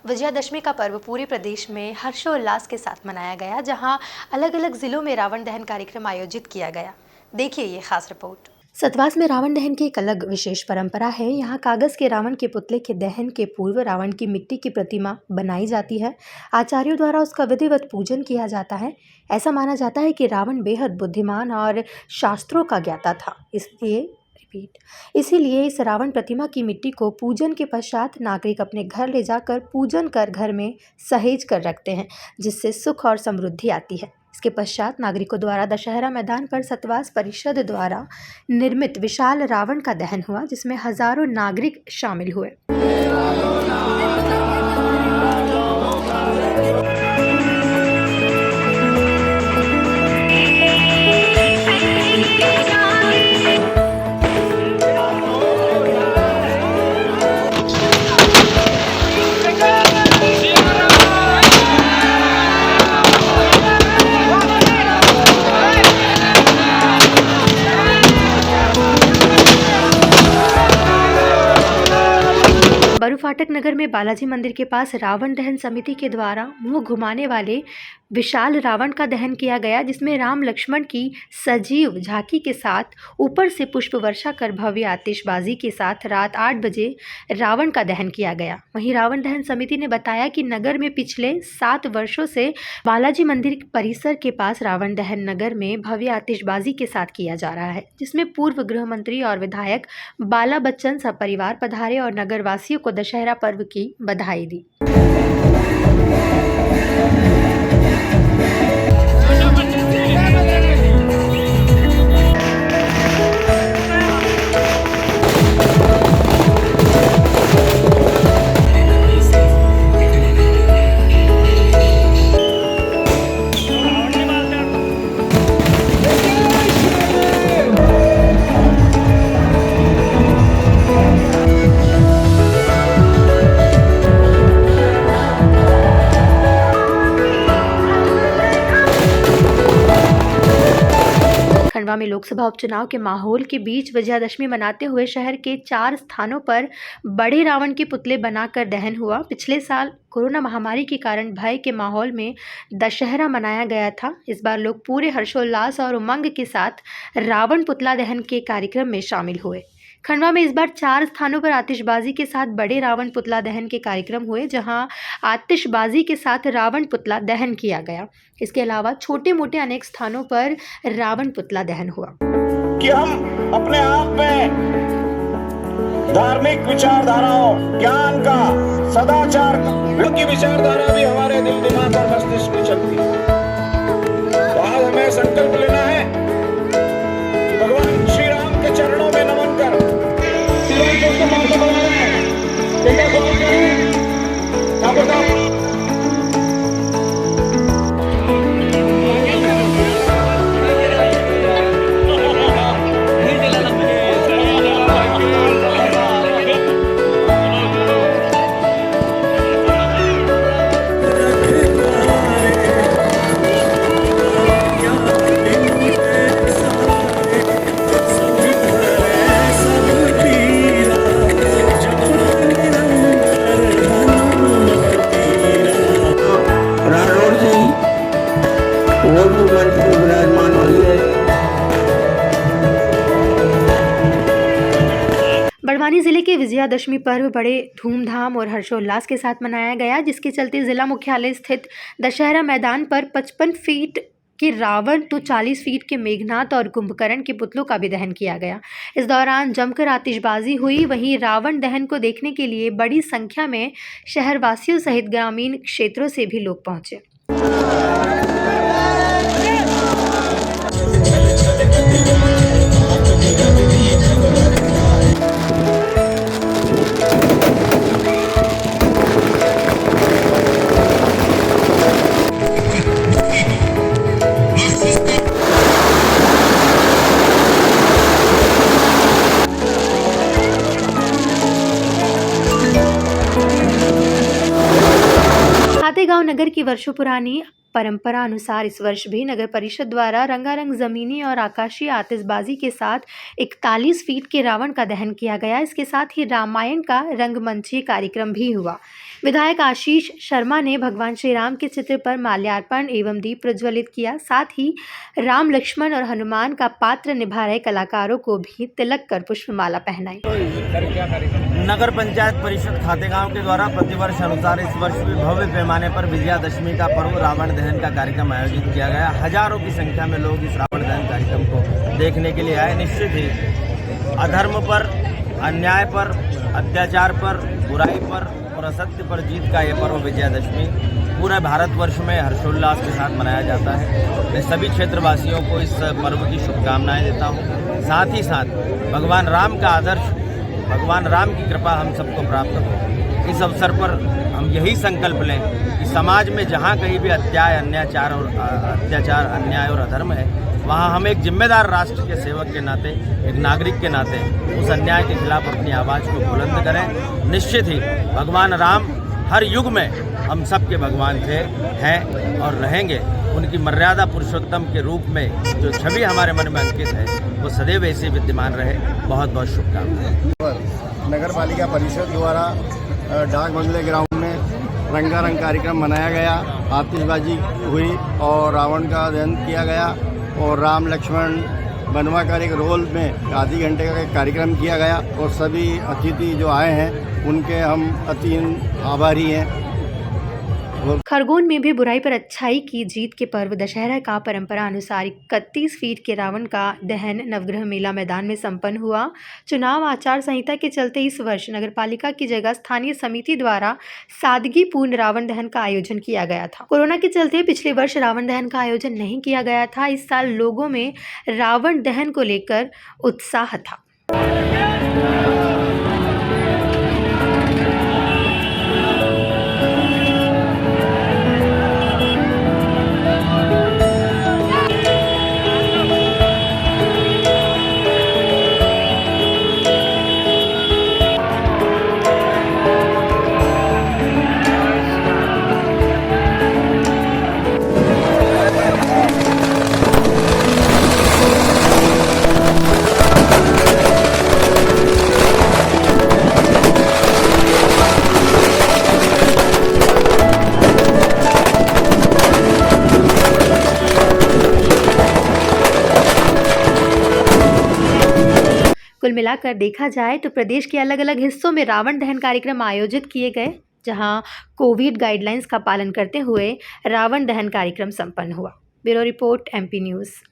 विजयादशमी का पर्व पूरे प्रदेश में हर्षोल्लास के साथ मनाया गया, जहां अलग अलग जिलों में रावण दहन कार्यक्रम आयोजित किया गया। देखिए ये खास रिपोर्ट। सतवास में रावण दहन की एक अलग विशेष परंपरा है। यहाँ कागज के रावण के पुतले के दहन के पूर्व रावण की मिट्टी की प्रतिमा बनाई जाती है। आचार्यों द्वारा उसका विधिवत पूजन किया जाता है। ऐसा माना जाता है कि रावण बेहद बुद्धिमान और शास्त्रों का ज्ञाता था, इसीलिए इस रावण प्रतिमा की मिट्टी को पूजन के पश्चात नागरिक अपने घर ले जाकर पूजन कर घर में सहेज कर रखते हैं, जिससे सुख और समृद्धि आती है। इसके पश्चात नागरिकों द्वारा दशहरा मैदान पर सतवास परिषद द्वारा निर्मित विशाल रावण का दहन हुआ, जिसमें हजारों नागरिक शामिल हुए। बरूफाटक नगर में बालाजी मंदिर के पास रावण दहन समिति के द्वारा मुंह घुमाने वाले विशाल रावण का दहन किया गया, जिसमें राम लक्ष्मण की सजीव झांकी के साथ ऊपर से पुष्प वर्षा कर भव्य आतिशबाजी के साथ रात 8 बजे रावण का दहन किया गया। वहीं रावण दहन समिति ने बताया कि नगर में पिछले 7 वर्षों से बालाजी मंदिर परिसर के पास रावण दहन नगर में भव्य आतिशबाजी के साथ किया जा रहा है, जिसमें पूर्व गृह मंत्री और विधायक बाला बच्चन सपरिवार पधारे और नगर वासियों को दशहरा पर्व की बधाई दी। खंडवा में लोकसभा उपचुनाव के माहौल के बीच विजयादशमी मनाते हुए शहर के 4 स्थानों पर बड़े रावण के पुतले बनाकर दहन हुआ। पिछले साल कोरोना महामारी के कारण भय के माहौल में दशहरा मनाया गया था। इस बार लोग पूरे हर्षोल्लास और उमंग के साथ रावण पुतला दहन के कार्यक्रम में शामिल हुए। खंडवा में इस बार 4 स्थानों पर आतिशबाजी के साथ बड़े रावण पुतला दहन के कार्यक्रम हुए, जहां आतिशबाजी के साथ रावण पुतला दहन किया गया। इसके अलावा छोटे मोटे अनेक स्थानों पर रावण पुतला दहन हुआ। कि हम अपने आप में धार्मिक विचारधाराओं, ज्ञान का, सदाचार की विचारधारा भी हमारे दिल, दिमाग और मस्तिष्क में चलती है। तो आज हमें संकल्प लेना है कि भगवान श्री राम के चरणों में नमन कर बड़वानी जिले के विजयादशमी पर्व बड़े धूमधाम और हर्षोल्लास के साथ मनाया गया, जिसके चलते जिला मुख्यालय स्थित दशहरा मैदान पर 55 फीट के रावण तो 40 फीट के मेघनाथ और कुंभकर्ण के पुतलों का भी दहन किया गया। इस दौरान जमकर आतिशबाजी हुई। वहीं रावण दहन को देखने के लिए बड़ी संख्या में शहरवासियों सहित ग्रामीण क्षेत्रों से भी लोग पहुंचे। खातेगांव नगर की वर्षों पुरानी परंपरा अनुसार इस वर्ष भी नगर परिषद द्वारा रंगारंग जमीनी और आकाशीय आतिशबाजी के साथ 41 फीट के रावण का दहन किया गया। इसके साथ ही रामायण का रंगमंची कार्यक्रम भी हुआ। विधायक आशीष शर्मा ने भगवान श्री राम के चित्र पर माल्यार्पण एवं दीप प्रज्वलित किया। साथ ही राम, लक्ष्मण और हनुमान का पात्र निभा रहे कलाकारों को भी तिलक कर पुष्पमाला पहनाई। नगर पंचायत परिषद खातेगांव के द्वारा प्रतिवर्ष अनुसार इस वर्ष भी भव्य पैमाने पर विजयादशमी का पर्व रावण दहन का कार्यक्रम आयोजित किया गया। हजारों की संख्या में लोग इस रावण दहन कार्यक्रम को देखने के लिए आए। निश्चित ही अधर्म पर, अन्याय पर, अत्याचार पर, बुराई पर और असत्य पर जीत का ये पर्व विजयादशमी पूरे भारतवर्ष में हर्षोल्लास के साथ मनाया जाता है। मैं सभी क्षेत्रवासियों को इस पर्व की शुभकामनाएं देता हूँ। साथ ही साथ भगवान राम का आदर्श, भगवान राम की कृपा हम सबको प्राप्त हो। इस अवसर पर हम यही संकल्प लें कि समाज में जहाँ कहीं भी अत्याचार, अन्याय और अधर्म है, वहाँ हम एक जिम्मेदार राष्ट्र के सेवक के नाते, एक नागरिक के नाते उस अन्याय के खिलाफ अपनी आवाज़ को बुलंद करें। निश्चित ही भगवान राम हर युग में हम सब के भगवान थे, हैं और रहेंगे। उनकी मर्यादा पुरुषोत्तम के रूप में जो छवि हमारे मन में अंकित है, वो सदैव ऐसे विद्यमान रहे। बहुत बहुत शुभकामनाएं। नगर पालिका परिषद द्वारा डाक बंगले ग्राउंड में रंगारंग कार्यक्रम मनाया गया। आतिशबाजी हुई और रावण का दहन किया गया और राम लक्ष्मण बनवा कर एक रोल में आधे घंटे का एक कार्यक्रम किया गया और सभी अतिथि जो आए हैं उनके हम अति आभारी हैं। खरगोन में भी बुराई पर अच्छाई की जीत के पर्व दशहरा का परंपरा अनुसार 31 फीट के रावण का दहन नवग्रह मेला मैदान में संपन्न हुआ। चुनाव आचार संहिता के चलते इस वर्ष नगरपालिका की जगह स्थानीय समिति द्वारा सादगीपूर्ण रावण दहन का आयोजन किया गया था। कोरोना के चलते पिछले वर्ष रावण दहन का आयोजन नहीं किया गया था। इस साल लोगों में रावण दहन को लेकर उत्साह था। कुल मिलाकर देखा जाए तो प्रदेश के अलग अलग हिस्सों में रावण दहन कार्यक्रम आयोजित किए गए, जहां कोविड गाइडलाइंस का पालन करते हुए रावण दहन कार्यक्रम संपन्न हुआ। Bureau report, MP news.